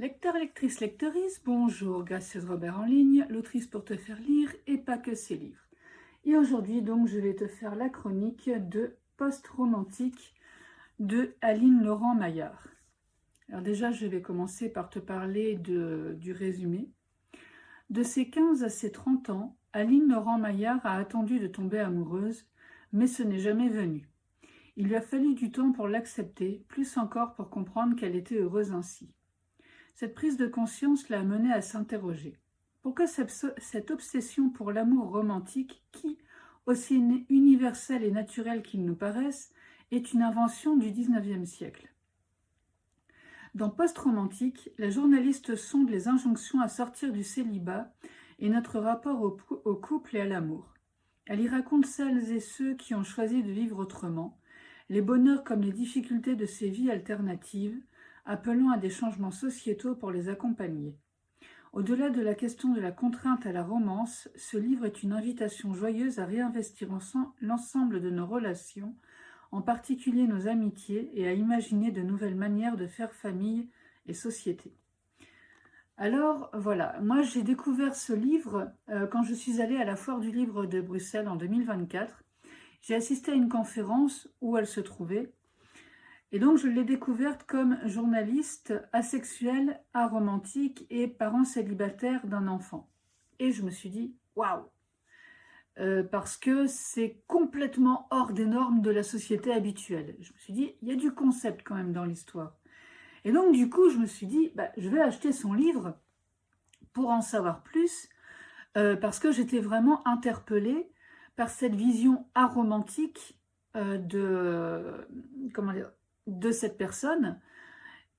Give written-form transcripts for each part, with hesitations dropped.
Lecteur, lectrice, lectrice, bonjour, Gracieuse Robert en ligne, l'autrice pour te faire lire et pas que ses livres. Et aujourd'hui donc je vais te faire la chronique de Post-romantique de Aline Laurent-Maillard. Alors déjà je vais commencer par te parler du résumé. De ses 15 à ses 30 ans, Aline Laurent-Maillard a attendu de tomber amoureuse, mais ce n'est jamais venu. Il lui a fallu du temps pour l'accepter, plus encore pour comprendre qu'elle était heureuse ainsi. Cette prise de conscience l'a amenée à s'interroger. Pourquoi cette obsession pour l'amour romantique qui, aussi universel et naturel qu'il nous paraisse, est une invention du XIXe siècle? Dans Post-romantique, la journaliste sonde les injonctions à sortir du célibat et notre rapport au couple et à l'amour. Elle y raconte celles et ceux qui ont choisi de vivre autrement, les bonheurs comme les difficultés de ces vies alternatives, appelant à des changements sociétaux pour les accompagner. Au-delà de la question de la contrainte à la romance, ce livre est une invitation joyeuse à réinvestir l'ensemble de nos relations, en particulier nos amitiés, et à imaginer de nouvelles manières de faire famille et société. Alors voilà, moi j'ai découvert ce livre quand je suis allée à la Foire du Livre de Bruxelles en 2024. J'ai assisté à une conférence où elle se trouvait. Et donc, je l'ai découverte comme journaliste asexuelle, aromantique et parent célibataire d'un enfant. Et je me suis dit, waouh, parce que c'est complètement hors des normes de la société habituelle. Je me suis dit, il y a du concept quand même dans l'histoire. Et donc, du coup, je me suis dit, je vais acheter son livre pour en savoir plus, parce que j'étais vraiment interpellée par cette vision aromantique de cette personne.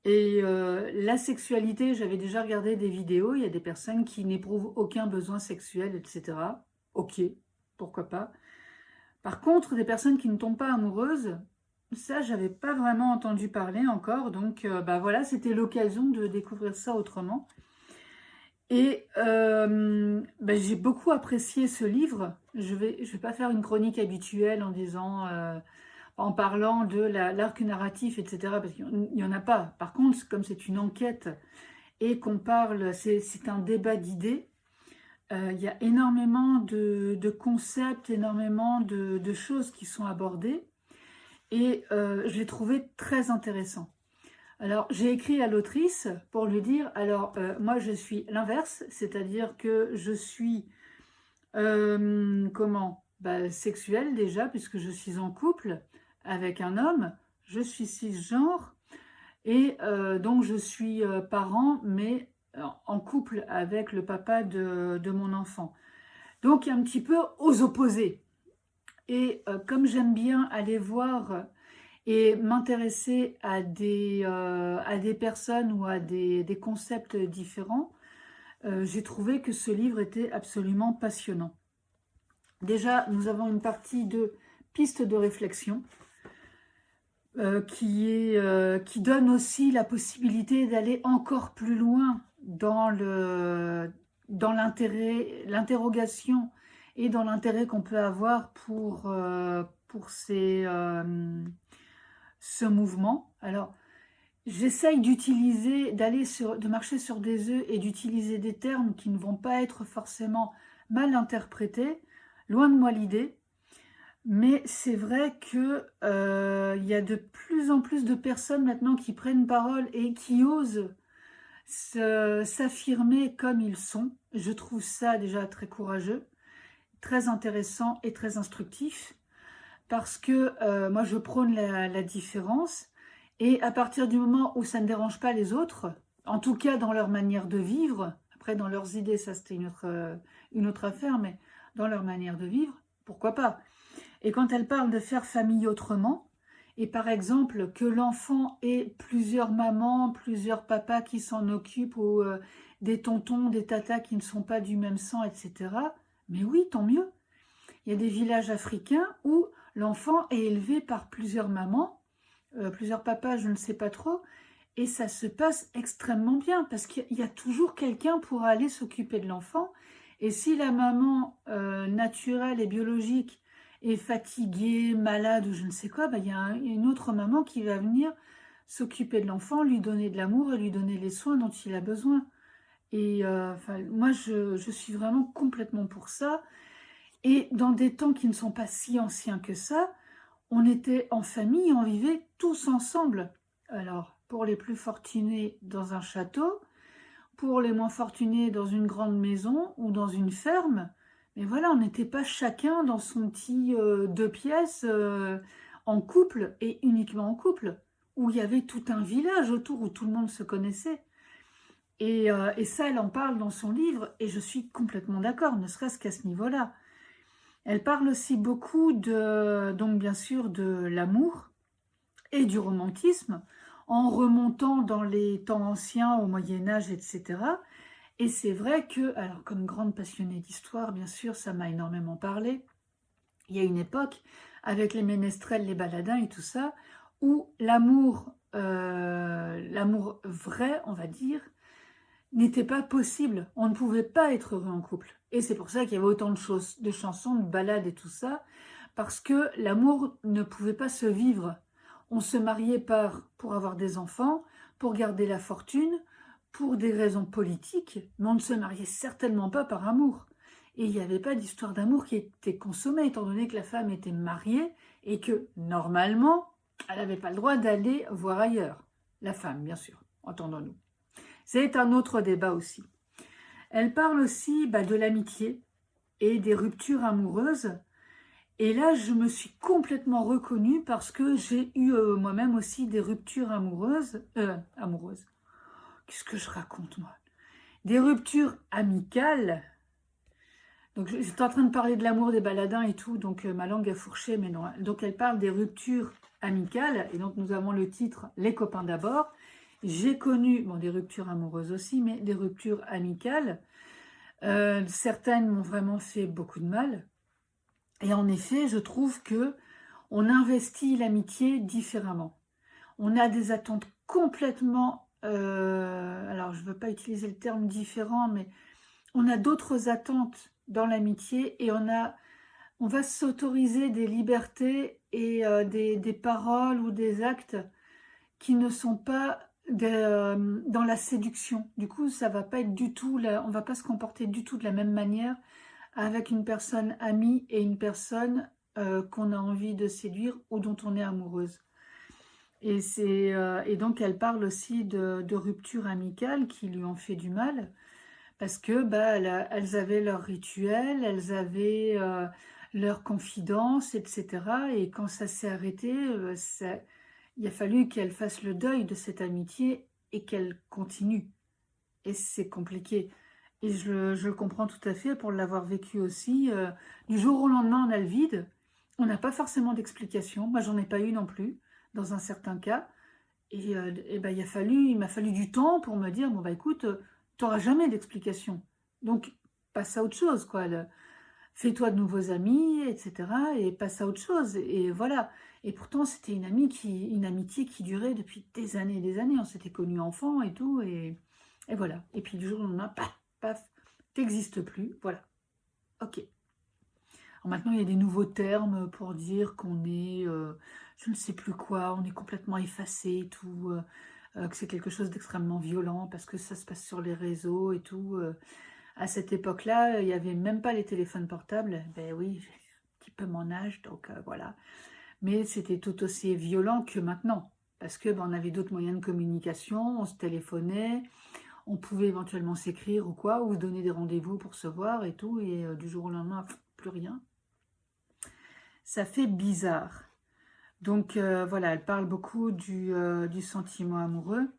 Et la sexualité, j'avais déjà regardé des vidéos, il y a des personnes qui n'éprouvent aucun besoin sexuel, etc. Ok, pourquoi pas. Par contre, des personnes qui ne tombent pas amoureuses, ça, j'avais pas vraiment entendu parler encore. Donc, voilà, c'était l'occasion de découvrir ça autrement. Et j'ai beaucoup apprécié ce livre. Je vais pas faire une chronique habituelle en disant... en parlant de l'arc narratif, etc., parce qu'il n'y en a pas. Par contre, comme c'est une enquête et qu'on parle, c'est un débat d'idées, il y a énormément de concepts, énormément de choses qui sont abordées, et je l'ai trouvé très intéressant. Alors, j'ai écrit à l'autrice pour lui dire, alors, moi, je suis l'inverse, c'est-à-dire que je suis, sexuelle déjà, puisque je suis en couple, avec un homme, je suis cisgenre et donc je suis parent, mais en couple avec le papa de mon enfant. Donc un petit peu aux opposés. Et comme j'aime bien aller voir et m'intéresser à des personnes ou à des concepts différents, j'ai trouvé que ce livre était absolument passionnant. Déjà, nous avons une partie de pistes de réflexion. Qui donne aussi la possibilité d'aller encore plus loin dans l'interrogation et dans l'intérêt qu'on peut avoir pour ce mouvement. Alors, j'essaye de marcher sur des œufs et d'utiliser des termes qui ne vont pas être forcément mal interprétés, loin de moi l'idée. Mais c'est vrai que y a de plus en plus de personnes maintenant qui prennent parole et qui osent s'affirmer comme ils sont. Je trouve ça déjà très courageux, très intéressant et très instructif, parce que moi je prône la différence, et à partir du moment où ça ne dérange pas les autres, en tout cas dans leur manière de vivre, après dans leurs idées, ça c'était une autre affaire, mais dans leur manière de vivre, pourquoi pas? Et quand elle parle de faire famille autrement, et par exemple que l'enfant ait plusieurs mamans, plusieurs papas qui s'en occupent, ou des tontons, des tatas qui ne sont pas du même sang, etc. Mais oui, tant mieux. Il y a des villages africains où l'enfant est élevé par plusieurs mamans, plusieurs papas, je ne sais pas trop, et ça se passe extrêmement bien, parce qu'il y a toujours quelqu'un pour aller s'occuper de l'enfant. Et si la maman naturelle et biologique est fatiguée, malade ou je ne sais quoi, il y a une autre maman qui va venir s'occuper de l'enfant, lui donner de l'amour et lui donner les soins dont il a besoin. Et moi, je suis vraiment complètement pour ça. Et dans des temps qui ne sont pas si anciens que ça, on était en famille, on vivait tous ensemble. Alors, pour les plus fortunés, dans un château, pour les moins fortunés, dans une grande maison ou dans une ferme. Mais voilà, on n'était pas chacun dans son petit 2 pièces en couple et uniquement en couple, où il y avait tout un village autour où tout le monde se connaissait. Et ça, elle en parle dans son livre et je suis complètement d'accord, ne serait-ce qu'à ce niveau-là. Elle parle aussi beaucoup donc bien sûr, de l'amour et du romantisme, en remontant dans les temps anciens, au Moyen-Âge, etc. Et c'est vrai que, alors comme grande passionnée d'histoire, bien sûr, ça m'a énormément parlé. Il y a une époque, avec les ménestrels, les baladins et tout ça, où l'amour vrai, on va dire, n'était pas possible. On ne pouvait pas être heureux en couple. Et c'est pour ça qu'il y avait autant de chansons, de ballades et tout ça, parce que l'amour ne pouvait pas se vivre. On se mariait pour avoir des enfants, pour garder la fortune, pour des raisons politiques, mais on ne se mariait certainement pas par amour. Et il n'y avait pas d'histoire d'amour qui était consommée, étant donné que la femme était mariée et que, normalement, elle n'avait pas le droit d'aller voir ailleurs. La femme, bien sûr, entendons-nous. C'est un autre débat aussi. Elle parle aussi de l'amitié et des ruptures amoureuses. Et là, je me suis complètement reconnue parce que j'ai eu moi-même aussi des ruptures amoureuses. Qu'est-ce que je raconte, moi? Des ruptures amicales. Donc, j'étais en train de parler de l'amour des baladins et tout, donc ma langue a fourché, mais non. Donc, elle parle des ruptures amicales. Et donc, nous avons le titre « Les copains d'abord ». J'ai connu, des ruptures amoureuses aussi, mais des ruptures amicales. Certaines m'ont vraiment fait beaucoup de mal. Et en effet, je trouve que on investit l'amitié différemment. On a des attentes complètement... alors, je ne veux pas utiliser le terme différent, mais on a d'autres attentes dans l'amitié et on va s'autoriser des libertés et des paroles ou des actes qui ne sont pas dans la séduction. Du coup, ça va pas être du tout, on va pas se comporter du tout de la même manière avec une personne amie et une personne qu'on a envie de séduire ou dont on est amoureuse. Et donc, elle parle aussi de ruptures amicales qui lui ont fait du mal parce que elles avaient leur rituel, elles avaient leurs confidences, etc. Et quand ça s'est arrêté, il a fallu qu'elle fasse le deuil de cette amitié et qu'elle continue. Et c'est compliqué. Et je le comprends tout à fait pour l'avoir vécu aussi. Du jour au lendemain, on a le vide. On n'a pas forcément d'explication. Moi, j'en ai pas eu non plus, dans un certain cas. Et il m'a fallu du temps pour me dire, écoute, tu n'auras jamais d'explication. Donc, passe à autre chose, quoi. Fais-toi de nouveaux amis, etc. Et passe à autre chose. Et voilà. Et pourtant, c'était une amitié qui durait depuis des années et des années. On s'était connus enfants et tout. Et voilà. Et puis du jour au lendemain, paf, paf, t'existes plus. Voilà. Ok. Alors maintenant, il y a des nouveaux termes pour dire qu'on est, je ne sais plus quoi, on est complètement effacé et tout. Que c'est quelque chose d'extrêmement violent parce que ça se passe sur les réseaux et tout. À cette époque-là, il n'y avait même pas les téléphones portables. Ben oui, j'ai un petit peu mon âge, donc voilà. Mais c'était tout aussi violent que maintenant. Parce que on avait d'autres moyens de communication, on se téléphonait, on pouvait éventuellement s'écrire ou quoi, ou se donner des rendez-vous pour se voir et tout, et du jour au lendemain, plus rien. Ça fait bizarre. Donc voilà, elle parle beaucoup du sentiment amoureux.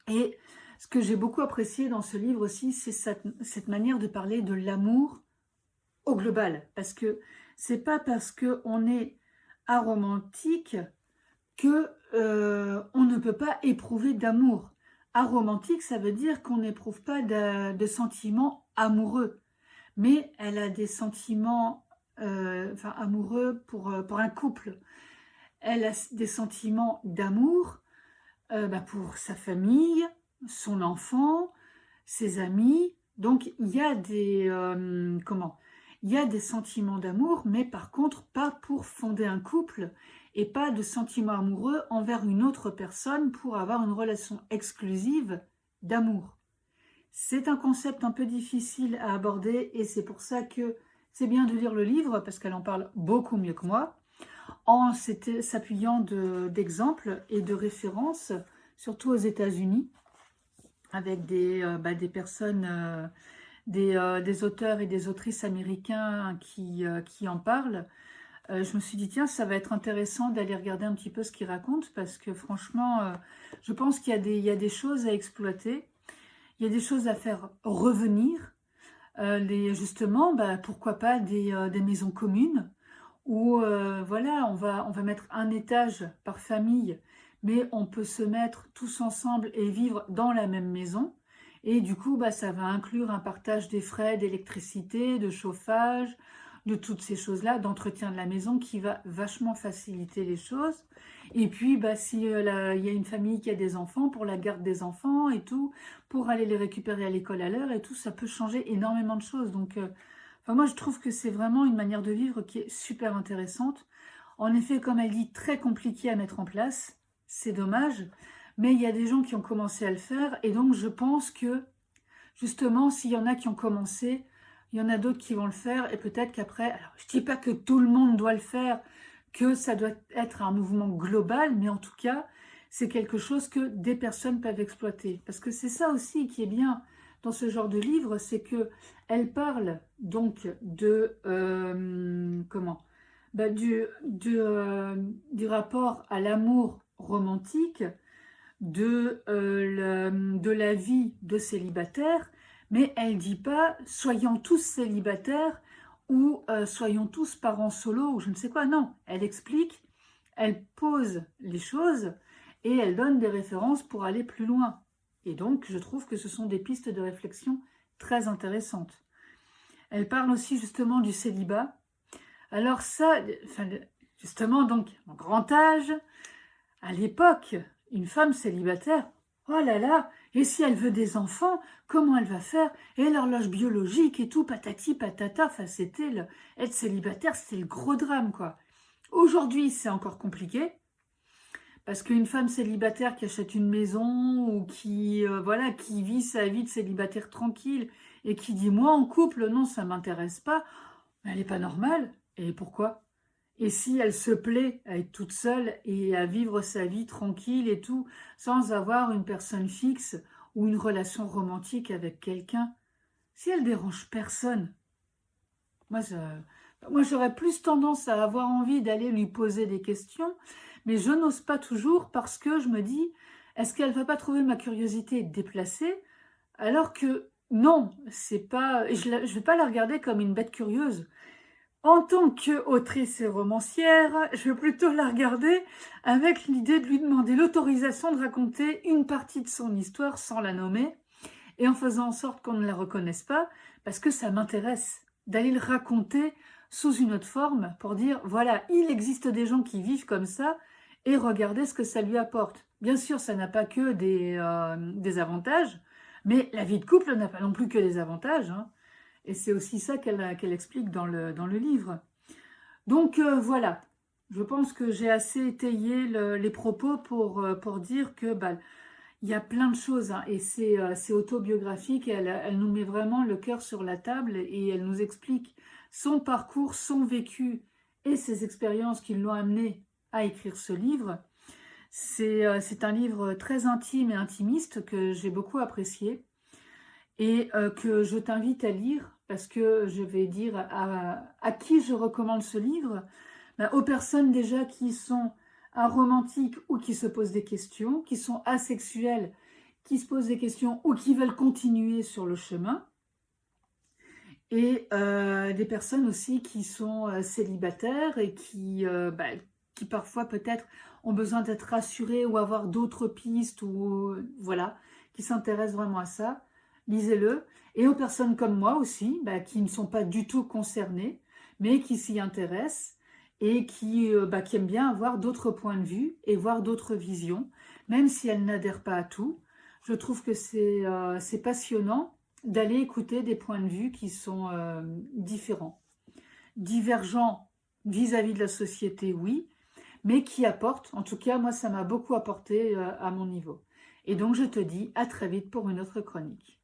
Et ce que j'ai beaucoup apprécié dans ce livre aussi, c'est cette manière de parler de l'amour au global. Parce que c'est pas parce qu'on est aromantique que on ne peut pas éprouver d'amour. Aromantique, ça veut dire qu'on n'éprouve pas de sentiments amoureux. Mais elle a des sentiments amoureux pour un couple. Elle a des sentiments d'amour pour sa famille, son enfant, ses amis. Donc, il y a il y a des sentiments d'amour, mais par contre, pas pour fonder un couple et pas de sentiments amoureux envers une autre personne pour avoir une relation exclusive d'amour. C'est un concept un peu difficile à aborder et c'est pour ça que c'est bien de lire le livre parce qu'elle en parle beaucoup mieux que moi, en s'appuyant d'exemples et de références, surtout aux États-Unis, avec des personnes, des auteurs et des autrices américains qui en parlent. Je me suis dit, tiens, ça va être intéressant d'aller regarder un petit peu ce qu'ils racontent parce que franchement, je pense qu'il y a des choses à exploiter, il y a des choses à faire revenir. Justement, pourquoi pas des maisons communes où voilà, on va mettre un étage par famille, mais on peut se mettre tous ensemble et vivre dans la même maison. Et du coup, ça va inclure un partage des frais d'électricité, de chauffage, de toutes ces choses-là, d'entretien de la maison qui va vachement faciliter les choses. Et puis, si il y a une famille qui a des enfants, pour la garde des enfants et tout, pour aller les récupérer à l'école à l'heure et tout, ça peut changer énormément de choses. Donc, moi, je trouve que c'est vraiment une manière de vivre qui est super intéressante. En effet, comme elle dit, très compliquée à mettre en place. C'est dommage. Mais il y a des gens qui ont commencé à le faire. Et donc, je pense que, justement, s'il y en a qui ont commencé, il y en a d'autres qui vont le faire. Et peut-être qu'après, alors, je ne dis pas que tout le monde doit le faire, que ça doit être un mouvement global. Mais en tout cas, c'est quelque chose que des personnes peuvent exploiter. Parce que c'est ça aussi qui est bien dans ce genre de livre, c'est que elle parle donc de du rapport à l'amour romantique, de la vie de célibataire, mais elle dit pas soyons tous célibataires ou soyons tous parents solo ou je ne sais quoi. Non, elle explique, elle pose les choses et elle donne des références pour aller plus loin. Et donc, je trouve que ce sont des pistes de réflexion très intéressantes. Elle parle aussi justement du célibat. Alors ça, justement, donc, en grand âge, à l'époque, une femme célibataire, oh là là, et si elle veut des enfants, comment elle va faire? Et l'horloge biologique et tout, patati patata, être célibataire, c'était le gros drame, quoi. Aujourd'hui, c'est encore compliqué. Parce qu'une femme célibataire qui achète une maison ou qui vit sa vie de célibataire tranquille et qui dit moi en couple, non, ça m'intéresse pas, elle n'est pas normale. Et pourquoi? Et si elle se plaît à être toute seule et à vivre sa vie tranquille et tout, sans avoir une personne fixe ou une relation romantique avec quelqu'un, si elle dérange personne, moi j'aurais plus tendance à avoir envie d'aller lui poser des questions, mais je n'ose pas toujours parce que je me dis, est-ce qu'elle va pas trouver ma curiosité déplacée? Alors que non, c'est pas, je vais pas la regarder comme une bête curieuse. En tant qu'autrice et romancière, je vais plutôt la regarder avec l'idée de lui demander l'autorisation de raconter une partie de son histoire sans la nommer et en faisant en sorte qu'on ne la reconnaisse pas, parce que ça m'intéresse d'aller le raconter sous une autre forme pour dire, voilà, il existe des gens qui vivent comme ça et regardez ce que ça lui apporte. Bien sûr, ça n'a pas que des avantages, mais la vie de couple n'a pas non plus que des avantages, hein. Et c'est aussi ça qu'elle explique dans le livre. Donc voilà, je pense que j'ai assez étayé les propos pour dire que il y a plein de choses, hein, et c'est autobiographique, et elle nous met vraiment le cœur sur la table et elle nous explique son parcours, son vécu et ses expériences qui l'ont amené à écrire ce livre. C'est un livre très intime et intimiste que j'ai beaucoup apprécié et que je t'invite à lire parce que je vais dire à qui je recommande ce livre, aux personnes déjà qui sont aromantiques ou qui se posent des questions, qui sont asexuelles, qui se posent des questions ou qui veulent continuer sur le chemin, et des personnes aussi qui sont célibataires et qui parfois peut-être ont besoin d'être rassurées ou avoir d'autres pistes, ou voilà, qui s'intéressent vraiment à ça. Lisez-le. Et aux personnes comme moi aussi, qui ne sont pas du tout concernées, mais qui s'y intéressent et qui aiment bien avoir d'autres points de vue et voir d'autres visions, même si elles n'adhèrent pas à tout. Je trouve que c'est passionnant d'aller écouter des points de vue qui sont différents. Divergents vis-à-vis de la société, oui, mais qui apporte, en tout cas moi ça m'a beaucoup apporté à mon niveau. Et donc je te dis à très vite pour une autre chronique.